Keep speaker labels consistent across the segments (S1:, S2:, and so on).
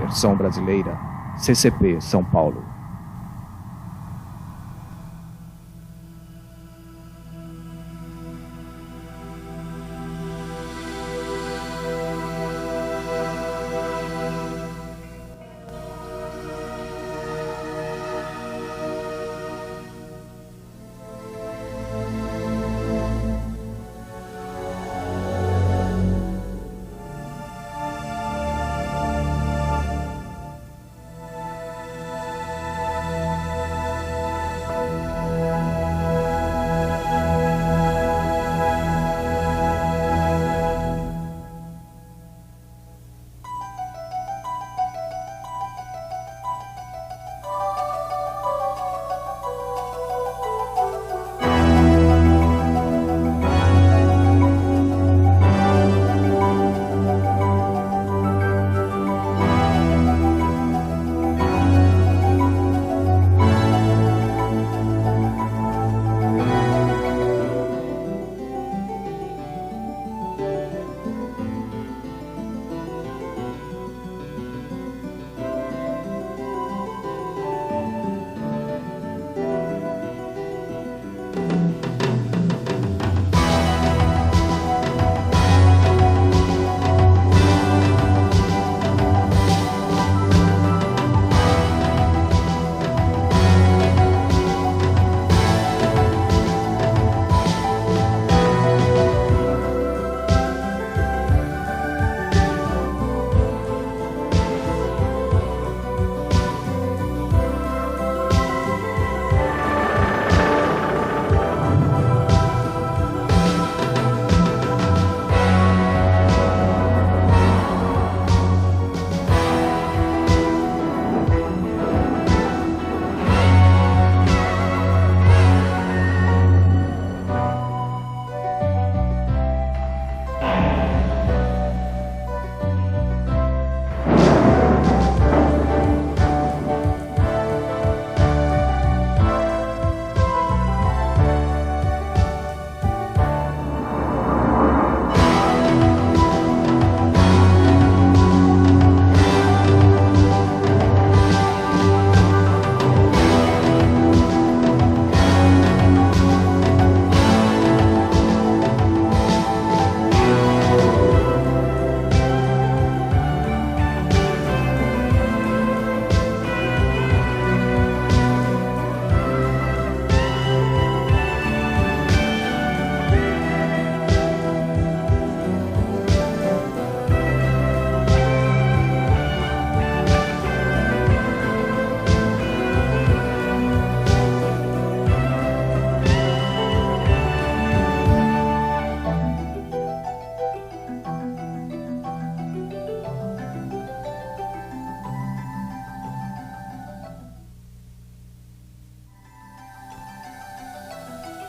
S1: versão brasileira, CCP São Paulo.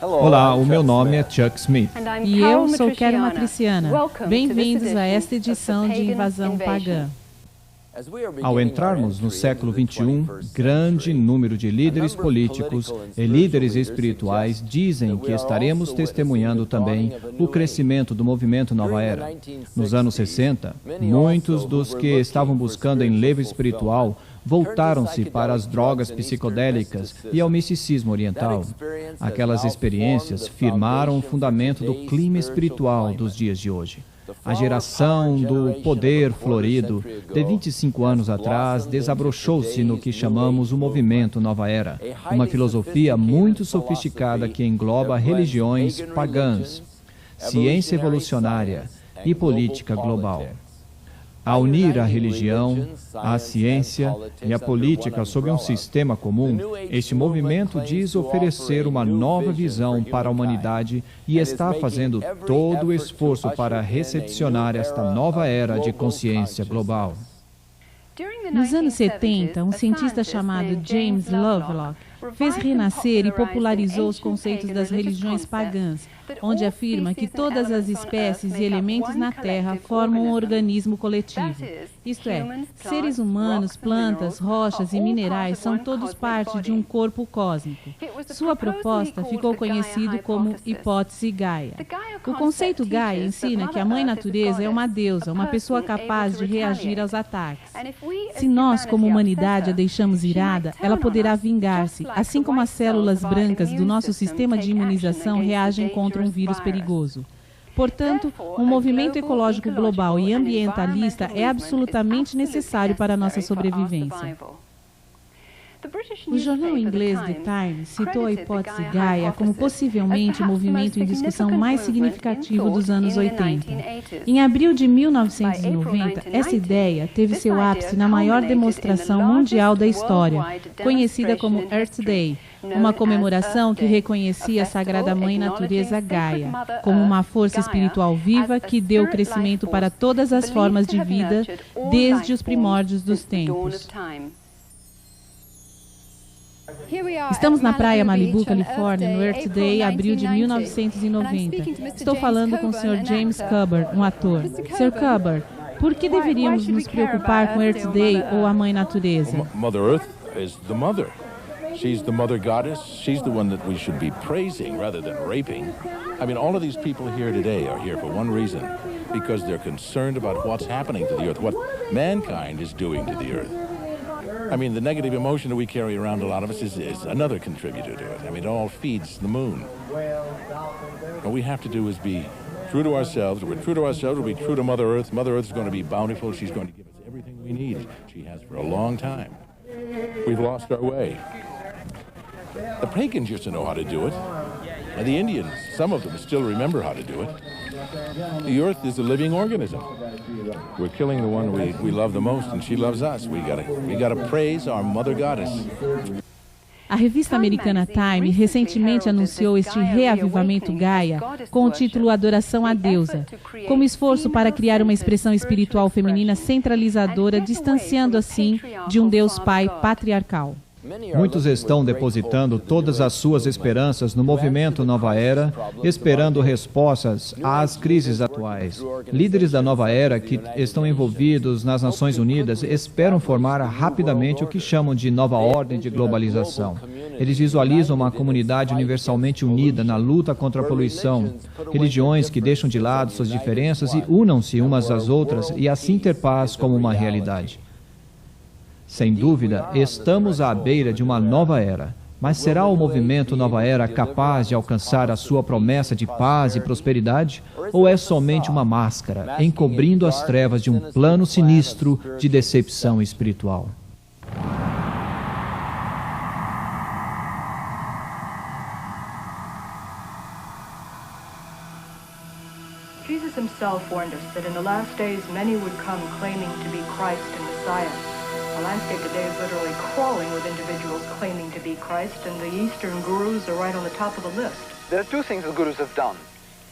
S2: Olá, o meu nome é Chuck Smith.
S3: E eu sou Carol Matriciana. Bem-vindos a esta edição de Invasão Pagã.
S2: Ao entrarmos no século XXI, grande número de líderes políticos e líderes espirituais dizem que estaremos testemunhando também o crescimento do movimento Nova Era. Nos anos 60, muitos dos que estavam buscando enlevo espiritual voltaram-se para as drogas psicodélicas e ao misticismo oriental. Aquelas experiências firmaram o fundamento do clima espiritual dos dias de hoje. A geração do poder florido de 25 anos atrás desabrochou-se no que chamamos o movimento Nova Era, uma filosofia muito sofisticada que engloba religiões pagãs, ciência evolucionária e política global. Ao unir a religião, a ciência e a política sob um sistema comum, este movimento diz oferecer uma nova visão para a humanidade e está fazendo todo o esforço para recepcionar esta nova era de consciência global.
S3: Nos anos 70, um cientista chamado James Lovelock fez renascer e popularizou os conceitos das religiões pagãs, onde afirma que todas as espécies e elementos na Terra formam um organismo coletivo. Isto é, seres humanos, plantas, rochas e minerais são todos parte de um corpo cósmico. Sua proposta ficou conhecido como hipótese Gaia. O conceito Gaia ensina que a Mãe Natureza é uma deusa, uma pessoa capaz de reagir aos ataques. Se nós, como humanidade, a deixamos irada, ela poderá vingar-se, assim como as células brancas do nosso sistema de imunização reagem contra um vírus perigoso. Portanto, um movimento ecológico global e ambientalista é absolutamente necessário para a nossa sobrevivência. O jornal inglês The Times citou a hipótese Gaia como possivelmente o movimento em discussão mais significativo dos anos 80. Em abril de 1990, essa ideia teve seu ápice na maior demonstração mundial da história, conhecida como Earth Day, uma comemoração que reconhecia a Sagrada Mãe Natureza Gaia como uma força espiritual viva que deu crescimento para todas as formas de vida desde os primórdios dos tempos. Estamos na praia Malibu, Califórnia, no Earth Day, abril de 1990. Estou falando com o Sr. James Coburn, um ator. Sr. Coburn, por que deveríamos nos preocupar com Earth Day ou a Mãe Natureza?
S4: Mother Earth is the mother. She's the mother goddess. She's the one that we should be praising rather than raping. I mean, all of these people here today are here for one reason, because they're concerned about what's happening to the earth, what mankind is doing to the earth. I mean, the negative emotion that we carry around, a lot of us, is another contributor to it. I mean, it all feeds the moon. What we have to do is be true to ourselves. If we're true to ourselves, we'll be true to Mother Earth. Mother Earth is going to be bountiful. She's going to give us everything we need. She has for a long time. We've lost our way. The pagans used to know how to do it. And the Indians, some of them still remember how to do it. The earth is a living organism. We're killing the one we love the most, and she loves us. We gotta praise our mother goddess.
S3: A revista americana Time recentemente anunciou este reavivamento Gaia com o título Adoração à Deusa, como esforço para criar uma expressão espiritual feminina centralizadora, distanciando assim de um Deus Pai patriarcal.
S2: Muitos estão depositando todas as suas esperanças no movimento Nova Era, esperando respostas às crises atuais. Líderes da Nova Era que estão envolvidos nas Nações Unidas esperam formar rapidamente o que chamam de nova ordem de globalização. Eles visualizam uma comunidade universalmente unida na luta contra a poluição, religiões que deixam de lado suas diferenças e unam-se umas às outras e assim ter paz como uma realidade. Sem dúvida, estamos à beira de uma nova era. Mas será o movimento Nova Era capaz de alcançar a sua promessa de paz e prosperidade? Ou é somente uma máscara, encobrindo as trevas de um plano sinistro de decepção espiritual?
S5: Jesus himself warned us that in the last days many would come claiming to be Christ and Messiah. The landscape today is literally crawling with individuals claiming to be Christ, and the Eastern gurus are right on the top of the list.
S6: There are two things the gurus have done.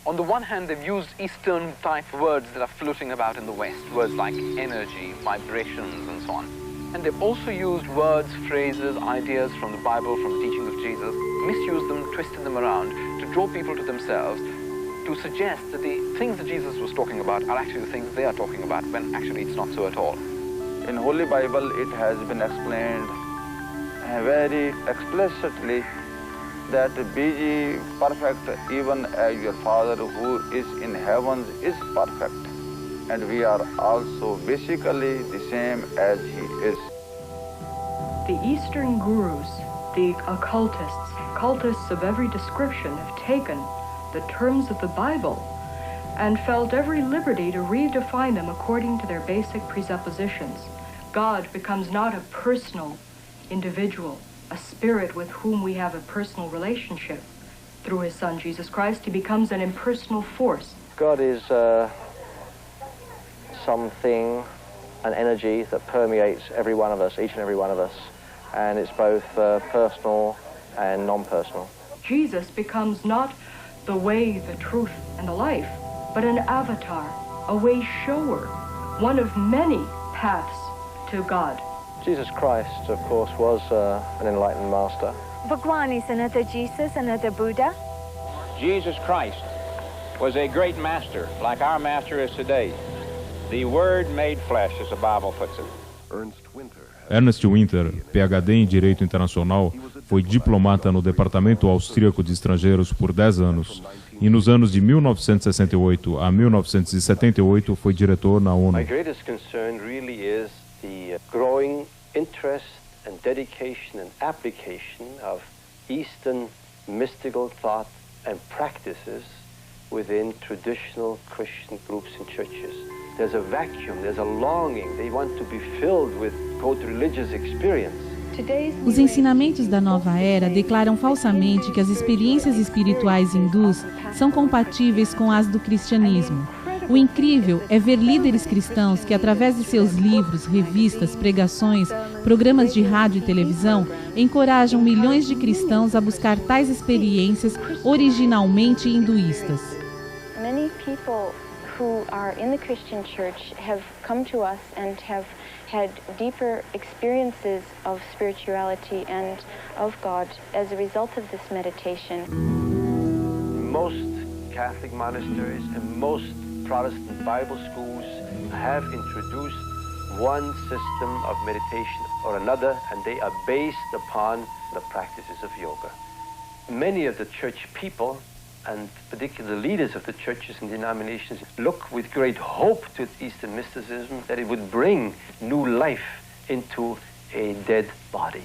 S6: On the one hand, they've used Eastern-type words that are floating about in the West, words like energy, vibrations, and so on. And they've also used words, phrases, ideas from the Bible, from the teachings of Jesus, misused them, twisted them around to draw people to themselves, to suggest that the things that Jesus was talking about are actually the things they are talking about, when actually it's not so at all.
S7: In Holy Bible, it has been explained very explicitly that be ye perfect even as your Father who is in heavens is perfect. And we are also basically the same as He is.
S5: The Eastern gurus, the cultists of every description, have taken the terms of the Bible and felt every liberty to redefine them according to their basic presuppositions. God becomes not a personal individual, a spirit with whom we have a personal relationship. Through his Son, Jesus Christ, he becomes an impersonal force.
S8: God is something, an energy that permeates every one of us, each and every one of us. And it's both personal and non-personal.
S5: Jesus becomes not the way, the truth, and the life, but an avatar, a way shower, one of many paths to God.
S8: Jesus Christ, of course, was an enlightened master.
S9: Bhagwan is another Jesus, another Buddha.
S10: Jesus Christ was a great master, like our master is today. The Word made flesh, as the Bible puts it.
S11: Ernest Winter, PhD em Direito Internacional, foi diplomata no Departamento Austríaco de Estrangeiros por 10 anos e nos anos de 1968 a 1978 foi diretor na ONU.
S8: My greatest concern really is the growing interest and dedication and application of Eastern mystical thought and practices within traditional Christian groups and churches. There's a vacuum, there's a longing. They want to be filled with, quote, religious experience.
S3: Os ensinamentos da nova era declaram falsamente que as experiências espirituais hindus são compatíveis com as do cristianismo. O incrível é ver líderes cristãos que, através de seus livros, revistas, pregações, programas de rádio e televisão, encorajam milhões de cristãos a buscar tais experiências originalmente hinduístas.
S12: Many people who are in the Christian church have come to us and have had deeper experiences of spirituality and of God as a result of this meditation.
S8: Most Catholic monasteries and most Protestant Bible schools have introduced one system of meditation or another, and they are based upon the practices of yoga. Many of the church people, and particularly the leaders of the churches and denominations, look with great hope to Eastern mysticism that it would bring new life into a dead body.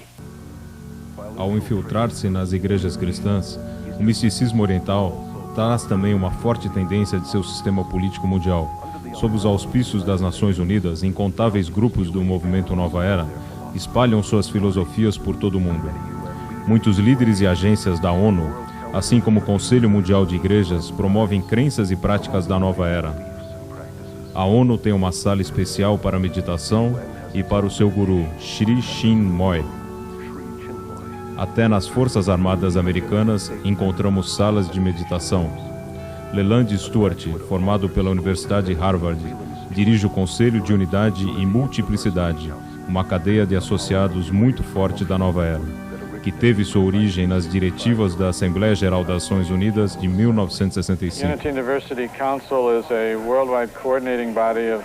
S11: Ao infiltrar-se nas igrejas cristãs, o misticismo oriental traz também uma forte tendência de seu sistema político mundial. Sob os auspícios das Nações Unidas, incontáveis grupos do movimento Nova Era espalham suas filosofias por todo o mundo. Muitos líderes e agências da ONU, assim como o Conselho Mundial de Igrejas, promovem crenças e práticas da nova era. A ONU tem uma sala especial para meditação e para o seu guru, Sri Chinmoy. Até nas Forças Armadas Americanas encontramos salas de meditação. Leland Stewart, formado pela Universidade de Harvard, dirige o Conselho de Unidade e Multiplicidade, uma cadeia de associados muito forte da nova era, que teve sua origem nas diretivas da Assembleia Geral das Nações Unidas de 1965.
S13: Unity University Council is a worldwide coordinating body of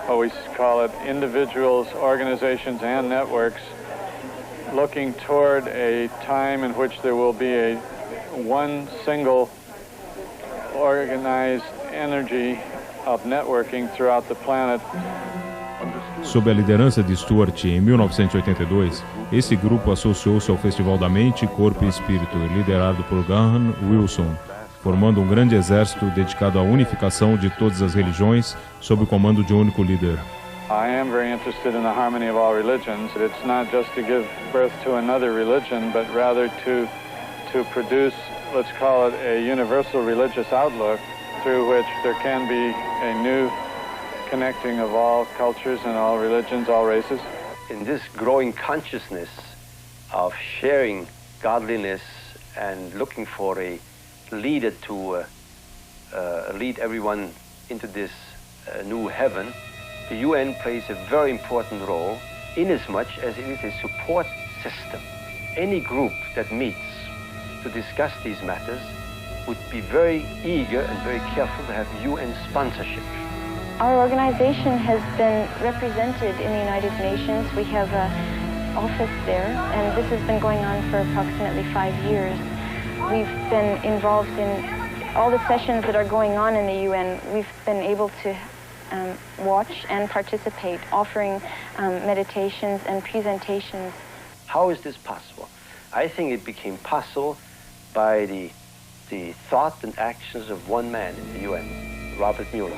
S13: what we call it individuals, organizations and networks looking toward a time in which there will be one single organized energy of networking throughout the planet.
S11: Sob a liderança de Stewart, em 1982, esse grupo associou-se ao Festival da Mente, Corpo e Espírito, liderado por Graham Wilson, formando um grande exército dedicado à unificação de todas as religiões sob o comando de um único líder.
S13: I am very interested in the harmony of all religions. It's not just to give birth to another religion, but rather to produce, let's call it, a universal religious outlook through which there can be a new connecting of all cultures and all religions, all races.
S8: In this growing consciousness of sharing godliness and looking for a leader to lead everyone into this new heaven, the UN plays a very important role inasmuch as it is a support system. Any group that meets to discuss these matters would be very eager and very careful to have UN sponsorship.
S12: Our organization has been represented in the United Nations. We have an office there, and this has been going on for approximately 5 years. We've been involved in all the sessions that are going on in the UN. We've been able to watch and participate, offering meditations and presentations.
S8: How is this possible? I think it became possible by the thought and actions of one man in the UN, Robert Mueller,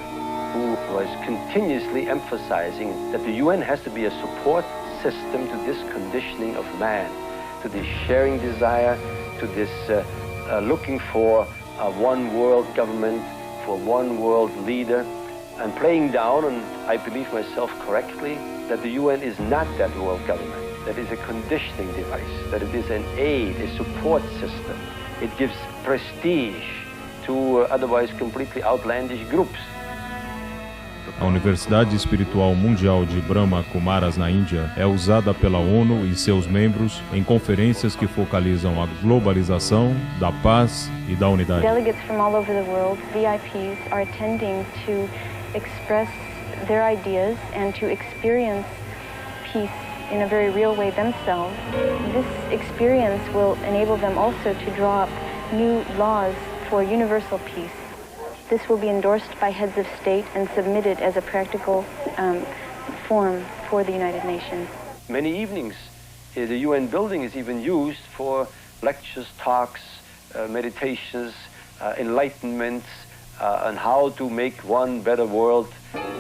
S8: who was continuously emphasizing that the UN has to be a support system to this conditioning of man, to this sharing desire, to this looking for a one world government, for one world leader, and playing down, and I believe myself correctly, that the UN is not that world government, that is a conditioning device, that it is an aid, a support system. It gives prestige to otherwise completely outlandish groups.
S11: A Universidade Espiritual Mundial de Brahma Kumaras, na Índia, é usada pela ONU e seus membros em conferências que focalizam a globalização, da paz e da unidade.
S12: Delegates from all over the world, VIPs, are attending to express their ideas and to experience peace in a very real way themselves. This experience will enable them also to draw up new laws for universal peace. This will be endorsed by heads of state and submitted as a practical form for the United Nations.
S8: Many evenings, the UN building is even used for lectures, talks, meditations, enlightenment on how to make one better world.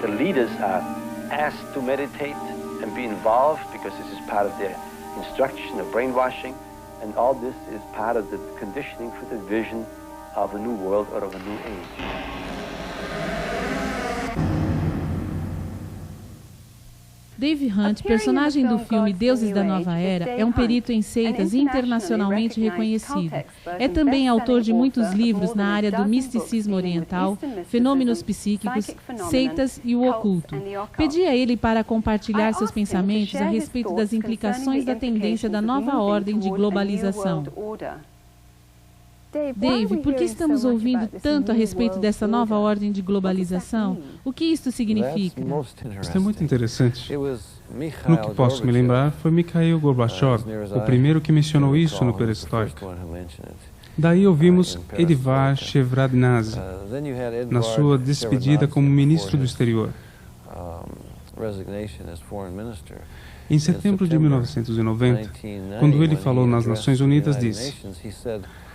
S8: The leaders are asked to meditate and be involved because this is part of their instruction, of brainwashing, and all this is part of the conditioning for the vision of a new world or of a new age.
S3: Dave Hunt, personagem do filme Deuses da Nova Era, é um perito em seitas internacionalmente reconhecido. É também autor de muitos livros na área do misticismo oriental, fenômenos psíquicos, seitas e o oculto. Pedi a ele para compartilhar seus pensamentos a respeito das implicações da tendência da nova ordem de globalização. Dave, por que estamos ouvindo tanto a respeito dessa nova ordem de globalização? O que isto significa?
S14: Isso é muito interessante. No que posso me lembrar, foi Mikhail Gorbachev, o primeiro que mencionou isso no Perestroika. Daí ouvimos Edivar Shevardnadze, na sua despedida como ministro do exterior. Em setembro de 1990, quando ele falou nas Nações Unidas, disse: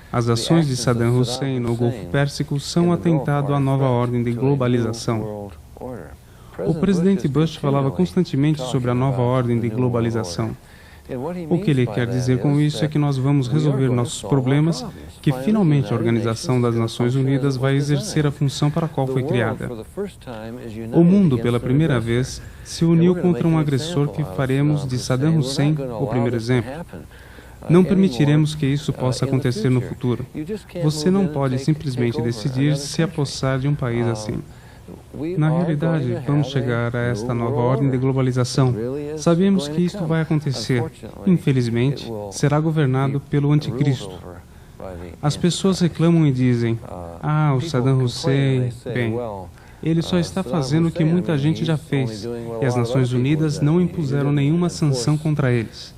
S14: as ações de Saddam Hussein no Golfo Pérsico são um atentado à nova ordem de globalização. O presidente Bush falava constantemente sobre a nova ordem de globalização. O que ele quer dizer com isso é que nós vamos resolver nossos problemas, que finalmente a Organização das Nações Unidas vai exercer a função para a qual foi criada. O mundo, pela primeira vez, se uniu contra um agressor que faremos de Saddam Hussein o primeiro exemplo. Não permitiremos que isso possa acontecer no futuro. Você não pode simplesmente decidir se apossar de um país assim. Na realidade, vamos chegar a esta nova ordem de globalização. Sabemos que isto vai acontecer. Infelizmente, será governado pelo anticristo. As pessoas reclamam e dizem: o Saddam Hussein, bem, ele só está fazendo o que muita gente já fez, e as Nações Unidas não impuseram nenhuma sanção contra eles.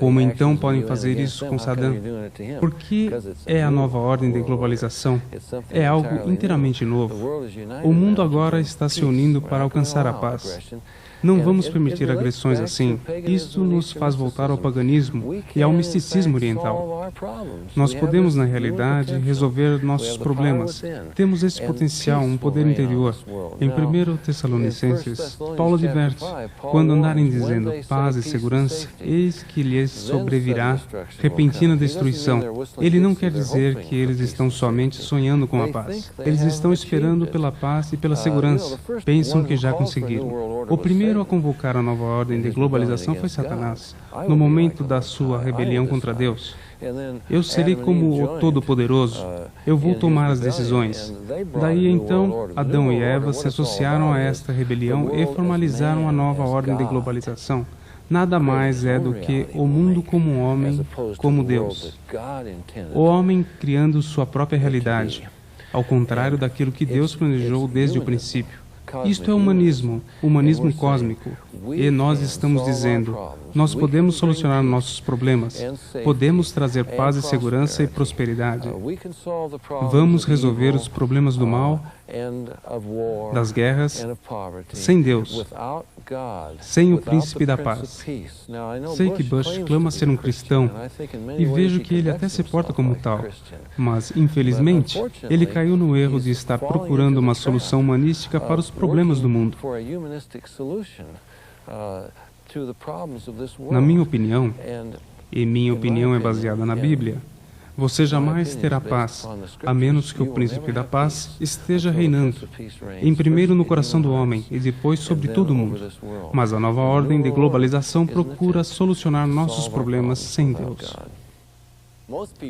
S14: Como então podem fazer isso com Saddam? Porque é a nova ordem de globalização. É algo inteiramente novo. O mundo agora está se unindo para alcançar a paz. Não vamos permitir agressões assim. Isto nos faz voltar ao paganismo e ao misticismo oriental. Nós podemos, na realidade, resolver nossos problemas. Temos esse potencial, um poder interior. Em 1 Tessalonicenses, Paulo adverte: quando andarem dizendo paz e segurança, eis que lhes sobrevirá repentina destruição. Ele não quer dizer que eles estão somente sonhando com a paz. Eles estão esperando pela paz e pela segurança. Pensam que já conseguiram. O primeiro a convocar a nova ordem de globalização foi Satanás, no momento da sua rebelião contra Deus. Eu serei como o Todo-Poderoso, eu vou tomar as decisões. Daí então, Adão e Eva se associaram a esta rebelião e formalizaram a nova ordem de globalização. Nada mais é do que o mundo como um homem, como Deus. O homem criando sua própria realidade, ao contrário daquilo que Deus planejou desde o princípio. Isto é humanismo cósmico. E nós estamos dizendo: nós podemos solucionar nossos problemas, podemos trazer paz e segurança e prosperidade. Vamos resolver os problemas do mal, das guerras, sem Deus, sem o príncipe da paz. Sei que Bush clama ser um cristão e vejo que ele até se porta como tal, mas, infelizmente, ele caiu no erro de estar procurando uma solução humanística para os problemas do mundo. Na minha opinião, e minha opinião é baseada na Bíblia, você jamais terá paz, a menos que o príncipe da paz esteja reinando, em primeiro no coração do homem e depois sobre todo o mundo. Mas a nova ordem de globalização procura solucionar nossos problemas sem Deus.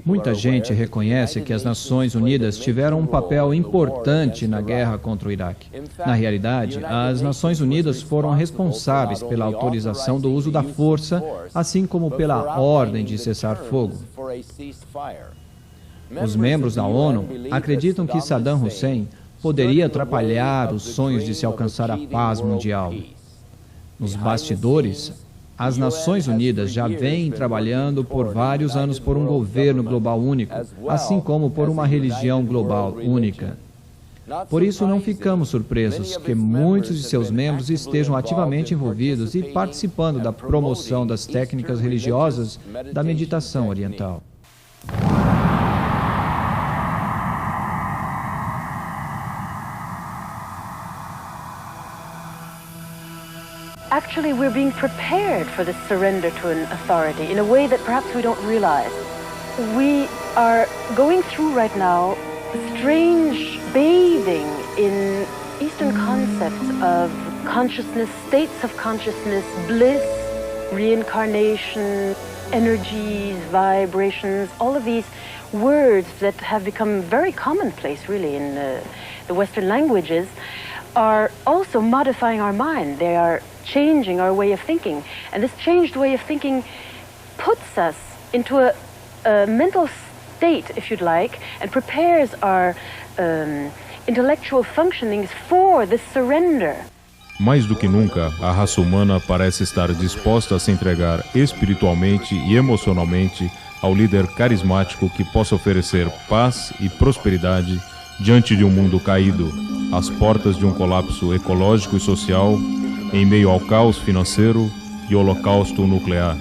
S2: Muita gente reconhece que as Nações Unidas tiveram um papel importante na guerra contra o Iraque. Na realidade, as Nações Unidas foram responsáveis pela autorização do uso da força, assim como pela ordem de cessar fogo. Os membros da ONU acreditam que Saddam Hussein poderia atrapalhar os sonhos de se alcançar a paz mundial. Nos bastidores, as Nações Unidas já vêm trabalhando por vários anos por um governo global único, assim como por uma religião global única. Por isso, não ficamos surpresos que muitos de seus membros estejam ativamente envolvidos e participando da promoção das técnicas religiosas da meditação oriental.
S15: Actually, we're being prepared for this surrender to an authority in a way that perhaps we don't realize. We are going through right now a strange bathing in Eastern concepts of consciousness, states of consciousness, bliss, reincarnation, energies, vibrations, all of these words that have become very commonplace, really, in the Western languages, are also modifying our mind. They are changing our way of thinking. And this changed way of thinking puts us into a mental state, if you'd like, and prepares our intellectual functionings for this surrender.
S11: Mais do que nunca, a raça humana parece estar disposta a se entregar espiritualmente e emocionalmente ao líder carismático que possa oferecer paz e prosperidade diante de um mundo caído, às portas de um colapso ecológico e social, em meio ao caos financeiro e holocausto nuclear.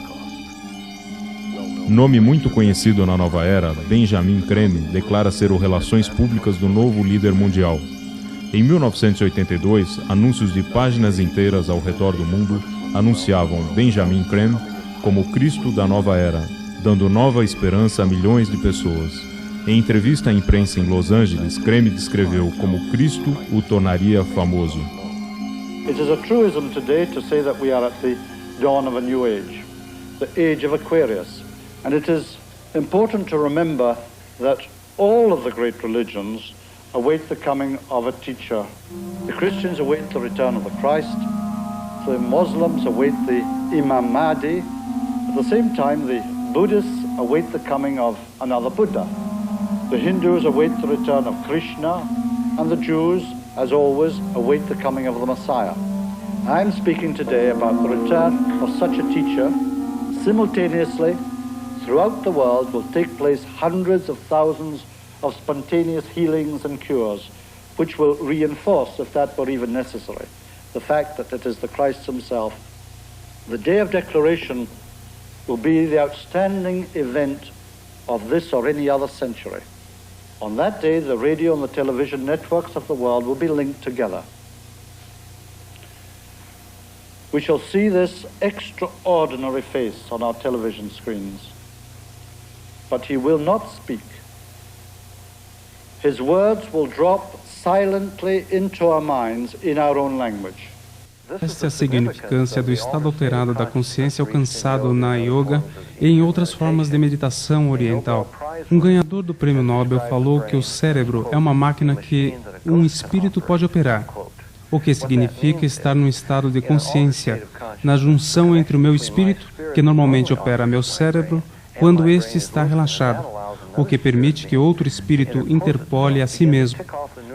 S11: Nome muito conhecido na nova era, Benjamin Creme declara ser o Relações Públicas do novo líder mundial. Em 1982, anúncios de páginas inteiras ao redor do mundo anunciavam Benjamin Creme como o Cristo da nova era, dando nova esperança a milhões de pessoas. Em entrevista à imprensa em Los Angeles, Creme descreveu como Cristo o tornaria famoso.
S16: It is a truism today to say that we are at the dawn of a new age, the age of Aquarius. And it is important to remember that all of the great religions await the coming of a teacher. The Christians await the return of the Christ, the Muslims await the Imam Mahdi. At the same time, the Buddhists await the coming of another Buddha. The Hindus await the return of Krishna, and the Jews, as always, await the coming of the Messiah. I'm speaking today about the return of such a teacher. Simultaneously, throughout the world will take place hundreds of thousands of spontaneous healings and cures, which will reinforce, if that were even necessary, the fact that it is the Christ himself. The day of declaration will be the outstanding event of this or any other century. On that day, the radio and the television networks of the world will be linked together. We shall see this extraordinary face on our television screens. But he will not speak. His words will drop silently into our minds in our own language.
S14: Esta é a significância do estado alterado da consciência alcançado na yoga e em outras formas de meditação oriental. Um ganhador do Prêmio Nobel falou que o cérebro é uma máquina que um espírito pode operar, o que significa estar num estado de consciência, na junção entre o meu espírito, que normalmente opera meu cérebro, quando este está relaxado, o que permite que outro espírito interpole a si mesmo,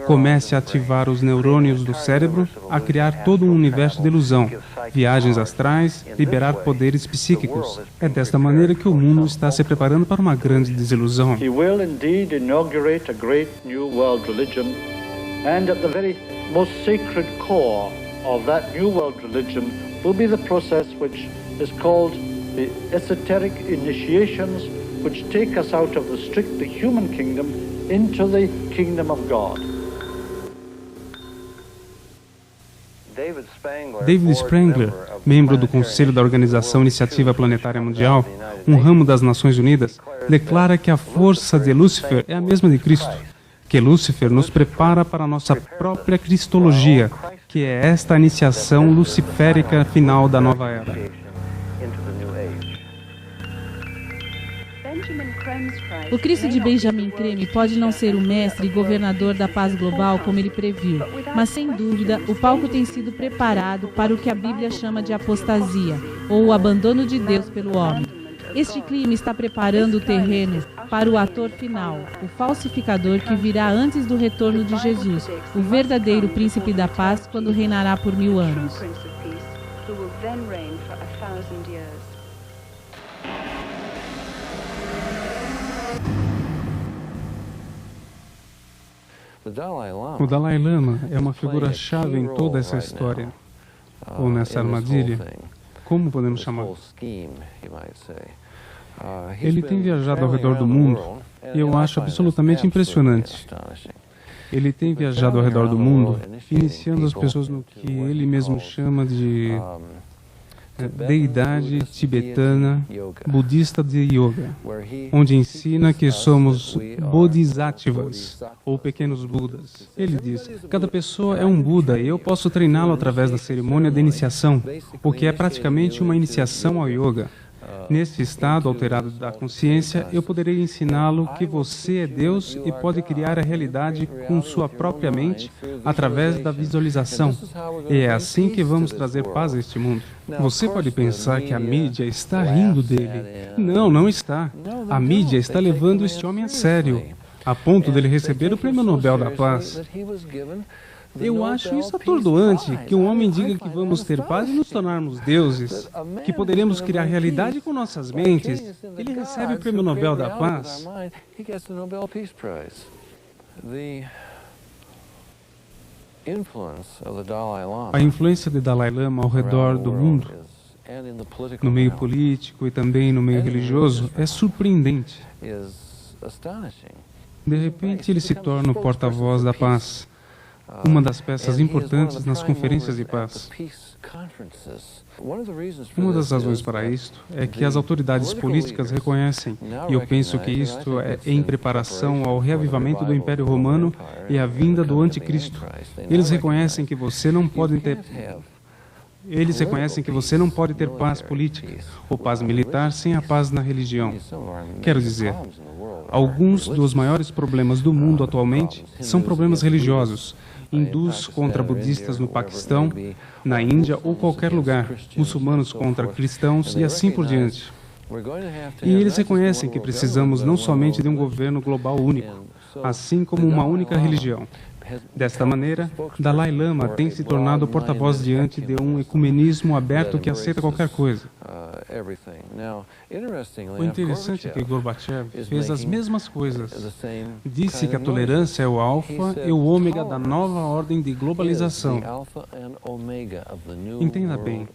S14: comece a ativar os neurônios do cérebro, a criar todo um universo de ilusão, viagens astrais, liberar poderes psíquicos. É desta maneira que o mundo está se preparando para uma grande desilusão.
S16: He will indeed inaugurate a great new world religion, and at the very most sacred core of that new world religion will be the process which is called the esoteric initiations, which take us out of the strictly human kingdom into the kingdom of God.
S14: David Spangler, membro do Conselho da Organização Iniciativa Planetária Mundial, um ramo das Nações Unidas, declara que a força de Lúcifer é a mesma de Cristo, que Lúcifer nos prepara para a nossa própria cristologia, que é esta iniciação luciférica final da nova era.
S3: O Cristo de Benjamin Creme pode não ser o mestre e governador da paz global como ele previu, mas sem dúvida o palco tem sido preparado para o que a Bíblia chama de apostasia, ou o abandono de Deus pelo homem. Este clima está preparando o terreno para o ator final, o falsificador que virá antes do retorno de Jesus, o verdadeiro príncipe da paz, quando reinará por 1000 anos.
S14: O Dalai Lama é uma figura-chave em toda essa história, ou nessa armadilha, como podemos chamar. Ele tem viajado ao redor do mundo e eu acho absolutamente impressionante. Ele tem viajado ao redor do mundo, iniciando as pessoas no que ele mesmo chama de deidade tibetana budista de yoga, onde ensina que somos bodhisattvas, ou pequenos budas. Ele diz, cada pessoa é um Buda e eu posso treiná-lo através da cerimônia de iniciação, o que é praticamente uma iniciação ao yoga. Nesse estado alterado da consciência, eu poderei ensiná-lo que você é Deus e pode criar a realidade com sua própria mente através da visualização. E é assim que vamos trazer paz a este mundo. Você pode pensar que a mídia está rindo dele. Não, não está. A mídia está levando este homem a sério, a ponto dele receber o Prêmio Nobel da Paz. Eu acho isso atordoante, que um homem diga que vamos ter paz e nos tornarmos deuses, que poderemos criar realidade com nossas mentes. Ele recebe o Prêmio Nobel da Paz. A influência de Dalai Lama ao redor do mundo, no meio político e também no meio religioso, é surpreendente. De repente, ele se torna o porta-voz da paz, uma das peças importantes nas conferências de paz. Uma das razões para isto é que as autoridades políticas reconhecem, e eu penso que isto é em preparação ao reavivamento do Império Romano e à vinda do Anticristo. Eles reconhecem que você não pode ter paz política ou paz militar sem a paz na religião. Quero dizer, alguns dos maiores problemas do mundo atualmente são problemas religiosos. Hindus contra budistas no Paquistão, na Índia ou qualquer lugar, muçulmanos contra cristãos e assim por diante. E eles reconhecem que precisamos não somente de um governo global único, assim como uma única religião. Desta maneira, Dalai Lama tem se tornado porta-voz diante de um ecumenismo aberto que aceita qualquer coisa. O interessante é que Gorbachev fez as mesmas coisas. Disse que a tolerância é o alfa e o ômega da nova ordem de globalização. Entenda bem,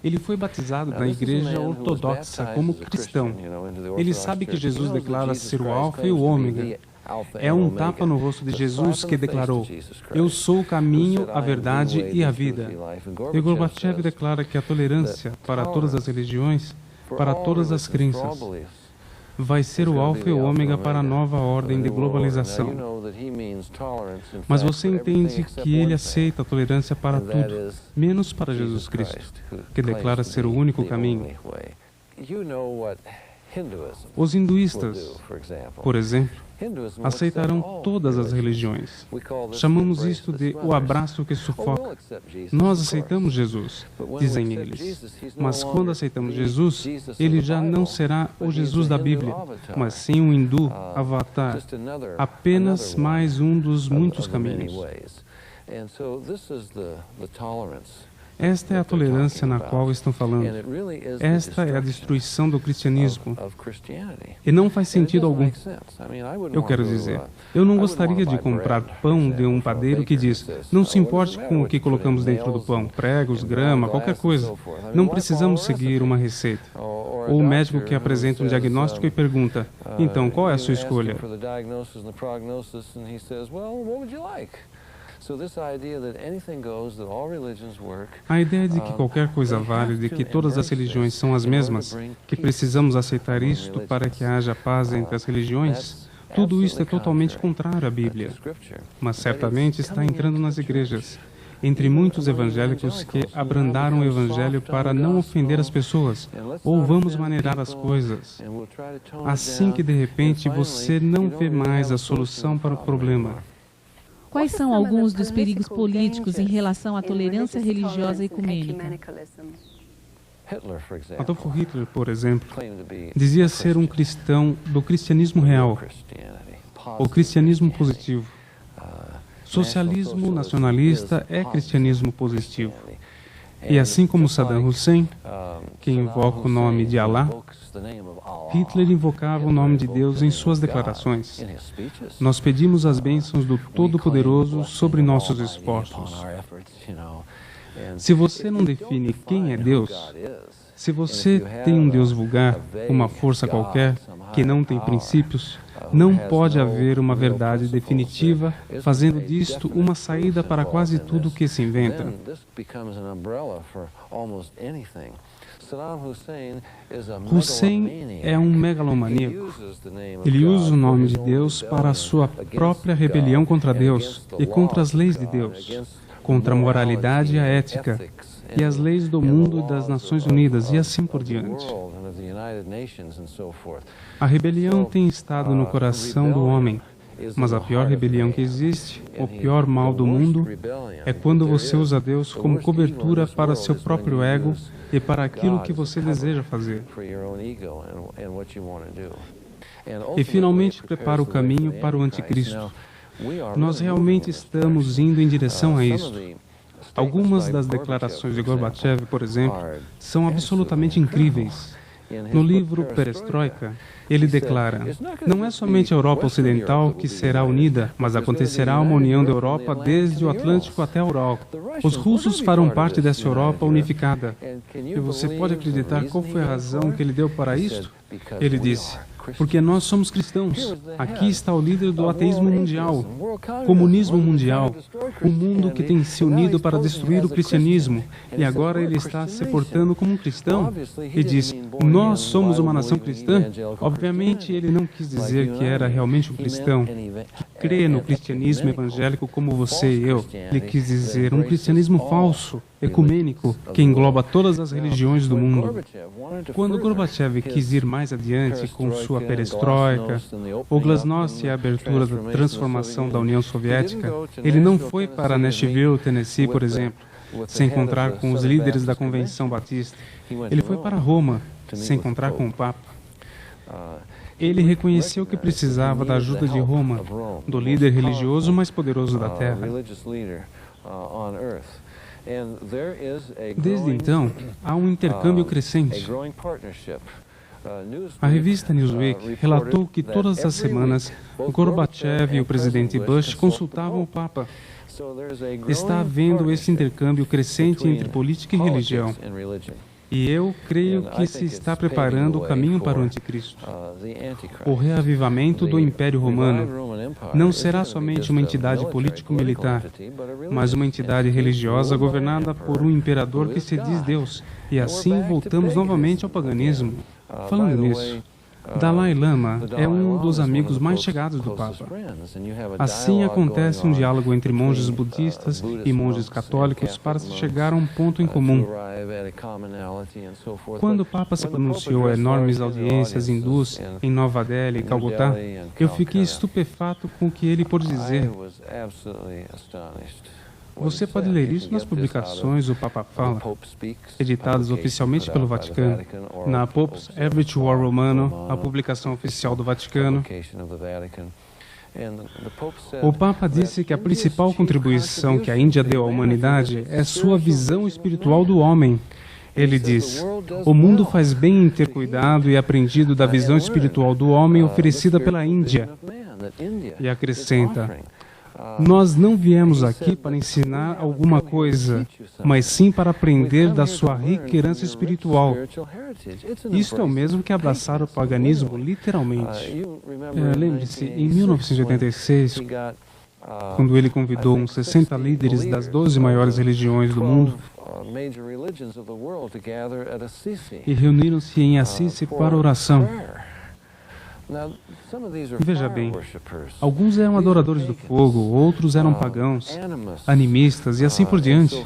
S14: ele foi batizado na igreja ortodoxa como cristão. Ele sabe que Jesus declara ser o alfa e o ômega. É um tapa no rosto de Jesus que declarou, eu sou o caminho, a verdade e a vida. E Gorbachev declara que a tolerância para todas as religiões, para todas as crenças, vai ser o alfa e o ômega para a nova ordem de globalização. Mas você entende que ele aceita a tolerância para tudo, menos para Jesus Cristo, que declara ser o único caminho. Os hinduístas, por exemplo, aceitarão todas as religiões. Chamamos isto de o abraço que sufoca. Nós aceitamos Jesus, dizem eles. Mas quando aceitamos Jesus, ele já não será o Jesus da Bíblia, mas sim um hindu, avatar, apenas mais um dos muitos caminhos. Esta é a tolerância na qual estão falando. Esta é a destruição do cristianismo. E não faz sentido algum. Eu quero dizer, eu não gostaria de comprar pão de um padeiro que diz, não se importe com o que colocamos dentro do pão, pregos, grama, qualquer coisa. Não precisamos seguir uma receita. Ou o médico que apresenta um diagnóstico e pergunta, então, qual é a sua escolha? A ideia de que qualquer coisa vale, de que todas as religiões são as mesmas, que precisamos aceitar isto para que haja paz entre as religiões, tudo isto é totalmente contrário à Bíblia. Mas certamente está entrando nas igrejas. entre muitos evangélicos que abrandaram o evangelho para não ofender as pessoas, ou vamos maneirar as coisas. Assim que de repente você não vê mais a solução para o problema.
S3: Quais são alguns dos perigos políticos em relação à tolerância religiosa e ecumênica?
S14: Adolf Hitler, por exemplo, dizia ser um cristão do cristianismo real, o cristianismo positivo. Socialismo nacionalista é cristianismo positivo. E assim como Saddam Hussein, que invoca o nome de Allah, Hitler invocava o nome de Deus em suas declarações. Nós pedimos as bênçãos do Todo-Poderoso sobre nossos esforços. Se você não define quem é Deus, se você tem um Deus vulgar, uma força qualquer, que não tem princípios, não pode haver uma verdade definitiva, fazendo disto uma saída para quase tudo que se inventa. Hussein é um megalomaníaco. Ele usa o nome de Deus para a sua própria rebelião contra Deus e contra as leis de Deus, contra a moralidade e a ética, e as leis do mundo e das Nações Unidas, e assim por diante. A rebelião tem estado no coração do homem, mas a pior rebelião que existe, o pior mal do mundo, é quando você usa Deus como cobertura para seu próprio ego e para aquilo que você deseja fazer. E finalmente prepara o caminho para o anticristo. Nós realmente estamos indo em direção a isso. Algumas das declarações de Gorbachev, por exemplo, são absolutamente incríveis. No livro Perestroika, ele declara: não é somente a Europa Ocidental que será unida, mas acontecerá uma união da Europa desde o Atlântico até o Ural. Os russos farão parte dessa Europa unificada. E você pode acreditar qual foi a razão que ele deu para isto? Ele disse: porque nós somos cristãos. Aqui está o líder do ateísmo mundial, comunismo mundial, um mundo que tem se unido para destruir o cristianismo, e agora ele está se portando como um cristão. E diz: nós somos uma nação cristã. Obviamente, ele não quis dizer que era realmente um cristão, que crê no cristianismo evangélico como você e eu. Ele quis dizer um cristianismo falso, ecumênico, que engloba todas as religiões do mundo. Quando Gorbachev quis ir mais adiante com sua perestroika, o glasnost e a abertura da transformação da União Soviética, ele não foi para Nashville, Tennessee, por exemplo, se encontrar com os líderes da Convenção Batista. Ele foi para Roma, se encontrar com o Papa. Ele reconheceu que precisava da ajuda de Roma, do líder religioso mais poderoso da Terra. Desde então, há um intercâmbio crescente. A revista Newsweek relatou que todas as semanas Gorbachev e o presidente Bush consultavam o Papa. Está havendo esse intercâmbio crescente entre política e religião. E eu creio que se está preparando o caminho para o anticristo. O reavivamento do Império Romano não será somente uma entidade político-militar, mas uma entidade religiosa governada por um imperador que se diz Deus. E assim voltamos novamente ao paganismo. Falando nisso, Dalai Lama é um dos amigos mais chegados do Papa. Assim acontece um diálogo entre monges budistas e monges católicos para se chegar a um ponto em comum. Quando o Papa se pronunciou a enormes audiências hindus em Nova Delhi e Calcutá, eu fiquei estupefato com o que ele pôde dizer. Você pode ler isso nas publicações O Papa Fala, editadas oficialmente pelo Vaticano, na Pope's Average War Romano, a publicação oficial do Vaticano. O Papa disse que a principal contribuição que a Índia deu à humanidade é sua visão espiritual do homem. Ele diz: o mundo faz bem em ter cuidado e aprendido da visão espiritual do homem oferecida pela Índia. E acrescenta: nós não viemos aqui para ensinar alguma coisa, mas sim para aprender da sua rica herança espiritual. Isto é o mesmo que abraçar o paganismo, literalmente. Lembre-se, em 1986, quando ele convidou uns 60 líderes das 12 maiores religiões do mundo e reuniram-se em Assisi para oração. Veja bem, alguns eram adoradores do fogo, outros eram pagãos, animistas e assim por diante.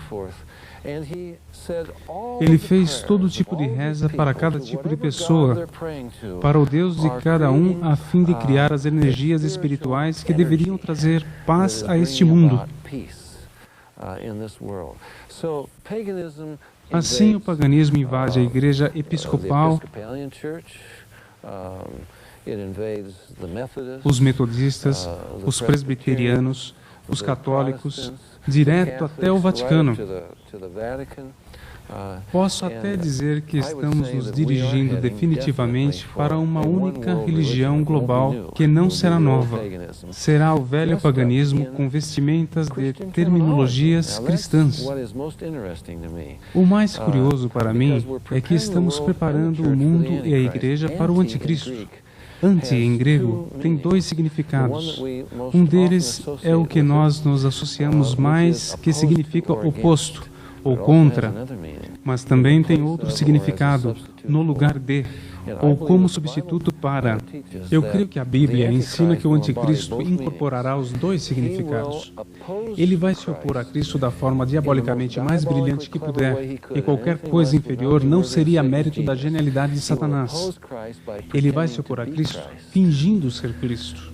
S14: Ele fez todo tipo de reza para cada tipo de pessoa, para o Deus de cada um, a fim de criar as energias espirituais que deveriam trazer paz a este mundo. Assim, o paganismo invade a igreja episcopal, os metodistas, os presbiterianos, os católicos, direto até o Vaticano. Posso até dizer que estamos nos dirigindo definitivamente para uma única religião global que não será nova. Será o velho paganismo com vestimentas de terminologias cristãs. O mais curioso para mim é que estamos preparando o mundo e a igreja para o anticristo. Anti, em grego, tem dois significados. Um deles é o que nós nos associamos mais, que significa oposto ou contra, mas também tem outro significado, no lugar de, ou como substituto para. Eu creio que a Bíblia ensina que o anticristo incorporará os dois significados. Ele vai se opor a Cristo da forma diabolicamente mais brilhante que puder, e qualquer coisa inferior não seria mérito da genialidade de Satanás. Ele vai se opor a Cristo, fingindo ser Cristo.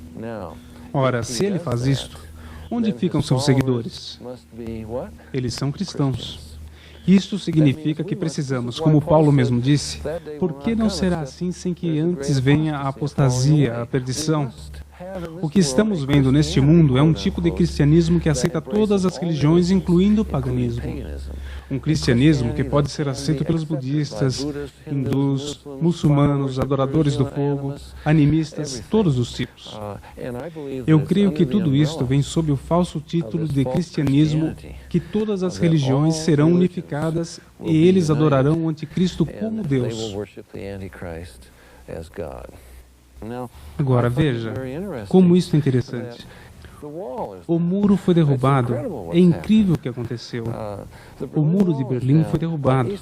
S14: Ora, se ele faz isto, onde ficam seus seguidores? Eles são cristãos. Isto significa que precisamos, como Paulo mesmo disse, por que não será assim sem que antes venha a apostasia, a perdição? O que estamos vendo neste mundo é um tipo de cristianismo que aceita todas as religiões, incluindo o paganismo. Um cristianismo que pode ser aceito pelos budistas, hindus, muçulmanos, adoradores do fogo, animistas, todos os tipos. Eu creio que tudo isto vem sob o falso título de cristianismo, que todas as religiões serão unificadas e eles adorarão o anticristo como Deus. Agora veja como isso é interessante. O muro foi derrubado. É incrível o que aconteceu. O muro de Berlim foi derrubado.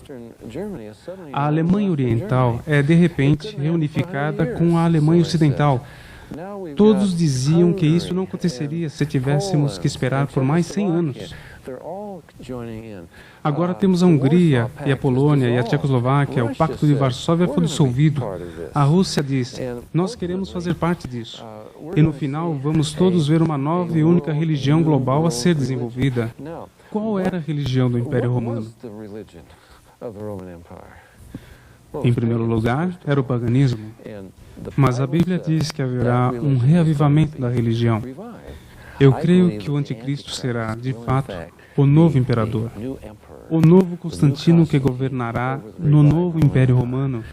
S14: A Alemanha Oriental é, de repente, reunificada com a Alemanha Ocidental. Todos diziam que isso não aconteceria se tivéssemos que esperar por mais 100 anos. Agora temos a Hungria e a Polônia e a Tchecoslováquia. O Pacto de Varsóvia foi dissolvido. A Rússia diz, nós queremos fazer parte disso. E no final vamos todos ver uma nova e única religião global a ser desenvolvida. Qual era a religião do Império Romano? Em primeiro lugar, era o paganismo. Mas a Bíblia diz que haverá um reavivamento da religião. Eu creio que o anticristo será, de fato, o novo imperador, o novo Constantino que governará no novo Império Romano.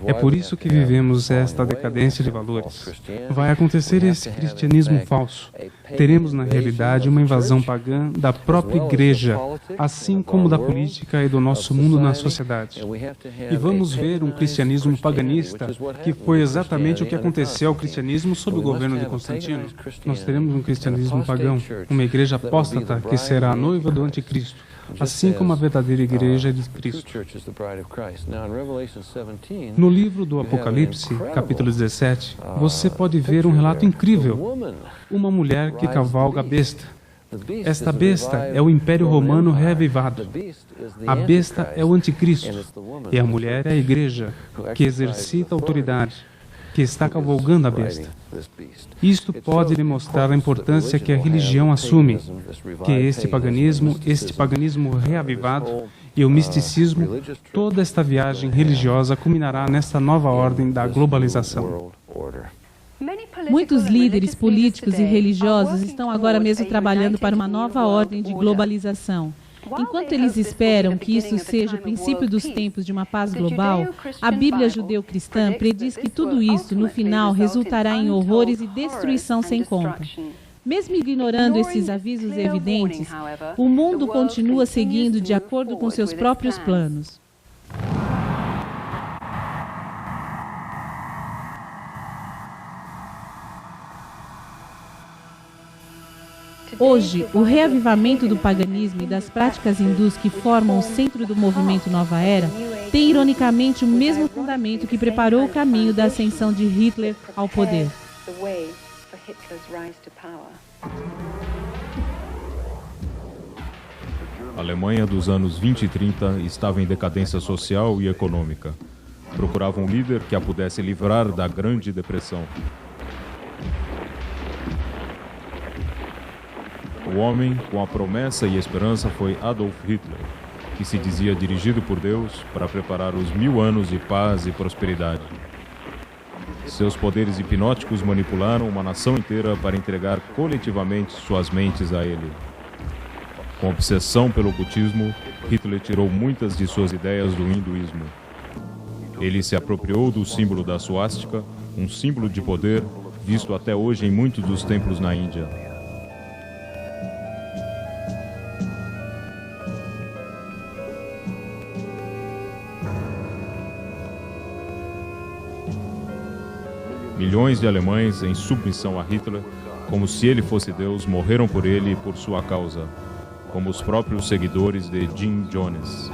S14: É por isso que vivemos esta decadência de valores. Vai acontecer esse cristianismo falso. Teremos, na realidade, uma invasão pagã da própria igreja, assim como da política e do nosso mundo na sociedade. E vamos ver um cristianismo paganista, que foi exatamente o que aconteceu ao cristianismo sob o governo de Constantino. Nós teremos um cristianismo pagão, uma igreja apóstata que será a noiva do anticristo, assim como a verdadeira igreja de Cristo. No livro do Apocalipse, capítulo 17, você pode ver um relato incrível. Uma mulher que cavalga a besta. Esta besta é o Império Romano reavivado. A besta é o anticristo. E a mulher é a igreja, que exercita autoridade, que está cavalgando a besta. Isto pode lhe mostrar a importância que a religião assume, que este paganismo reavivado e o misticismo, toda esta viagem religiosa culminará nesta nova ordem da globalização.
S3: Muitos líderes políticos e religiosos estão agora mesmo trabalhando para uma nova ordem de globalização. Enquanto eles esperam que isso seja o princípio dos tempos de uma paz global, a Bíblia judeu-cristã prediz que tudo isso, no final, resultará em horrores e destruição sem conta. Mesmo ignorando esses avisos evidentes, o mundo continua seguindo de acordo com seus próprios planos. Hoje, o reavivamento do paganismo e das práticas hindus que formam o centro do movimento Nova Era tem ironicamente o mesmo fundamento que preparou o caminho da ascensão de Hitler ao poder.
S11: A Alemanha dos anos 20 e 30 estava em decadência social e econômica. Procurava um líder que a pudesse livrar da Grande Depressão. O homem com a promessa e esperança foi Adolf Hitler, que se dizia dirigido por Deus para preparar os 1000 anos de paz e prosperidade. Seus poderes hipnóticos manipularam uma nação inteira para entregar coletivamente suas mentes a ele. Com obsessão pelo ocultismo, Hitler tirou muitas de suas ideias do hinduísmo. Ele se apropriou do símbolo da suástica, um símbolo de poder visto até hoje em muitos dos templos na Índia. Milhões de alemães em submissão a Hitler, como se ele fosse Deus, morreram por ele e por sua causa, como os próprios seguidores de Jim Jones.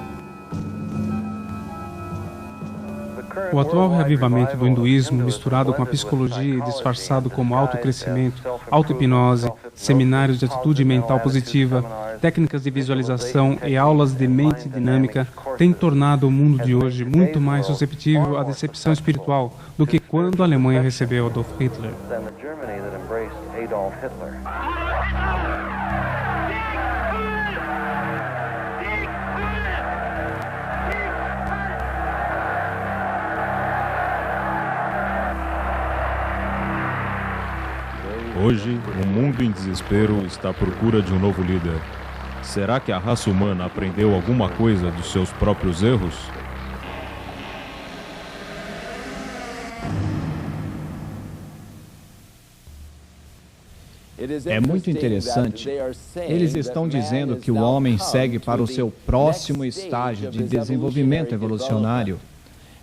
S14: O atual reavivamento do hinduísmo, misturado com a psicologia e disfarçado como autocrescimento, auto-hipnose, seminários de atitude mental positiva, técnicas de visualização e aulas de mente dinâmica, tem tornado o mundo de hoje muito mais susceptível à decepção espiritual do que quando a Alemanha recebeu Adolf Hitler.
S11: Hoje, o mundo em desespero está à procura de um novo líder. Será que a raça humana aprendeu alguma coisa dos seus próprios erros?
S2: É muito interessante. Eles estão dizendo que o homem segue para o seu próximo estágio de desenvolvimento evolucionário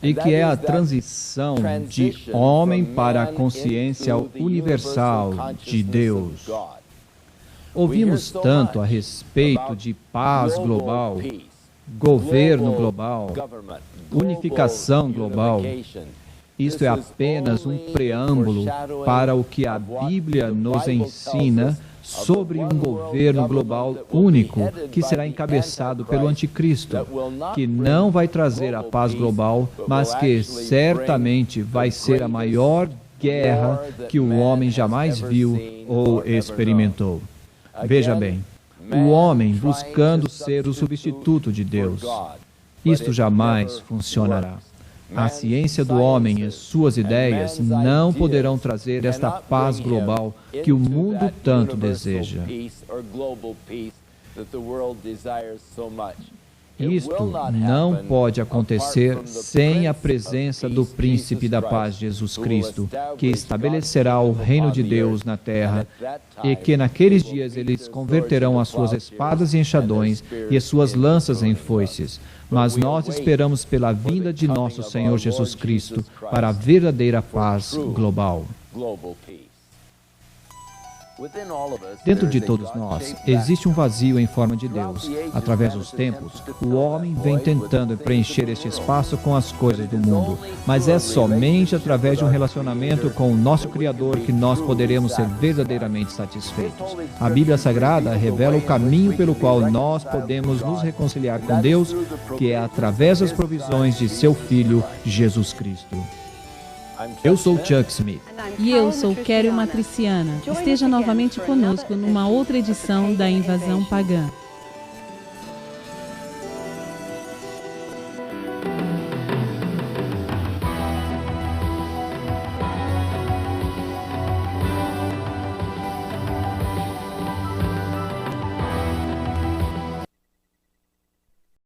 S2: e que é a transição de homem para a consciência universal de Deus. Ouvimos tanto a respeito de paz global, governo global, unificação global. Isto é apenas um preâmbulo para o que a Bíblia nos ensina sobre um governo global único que será encabeçado pelo Anticristo, que não vai trazer a paz global, mas que certamente vai ser a maior guerra que o homem jamais viu ou experimentou. Veja bem, o homem buscando ser o substituto de Deus. Isto jamais funcionará. A ciência do homem e suas ideias não poderão trazer esta paz global que o mundo tanto deseja. Isto não pode acontecer sem a presença do Príncipe da Paz, Jesus Cristo, que estabelecerá o reino de Deus na terra e que naqueles dias eles converterão as suas espadas em enxadões e as suas lanças em foices. Mas nós esperamos pela vinda de nosso Senhor Jesus Cristo para a verdadeira paz global. Dentro de todos nós, existe um vazio em forma de Deus. Através dos tempos, o homem vem tentando preencher este espaço com as coisas do mundo. Mas é somente através de um relacionamento com o nosso Criador que nós poderemos ser verdadeiramente satisfeitos. A Bíblia Sagrada revela o caminho pelo qual nós podemos nos reconciliar com Deus, que é através das provisões de seu Filho, Jesus Cristo. Eu sou Chuck Smith.
S3: E eu sou Carol Matriciana. Esteja novamente conosco numa outra edição da Invasão Pagã.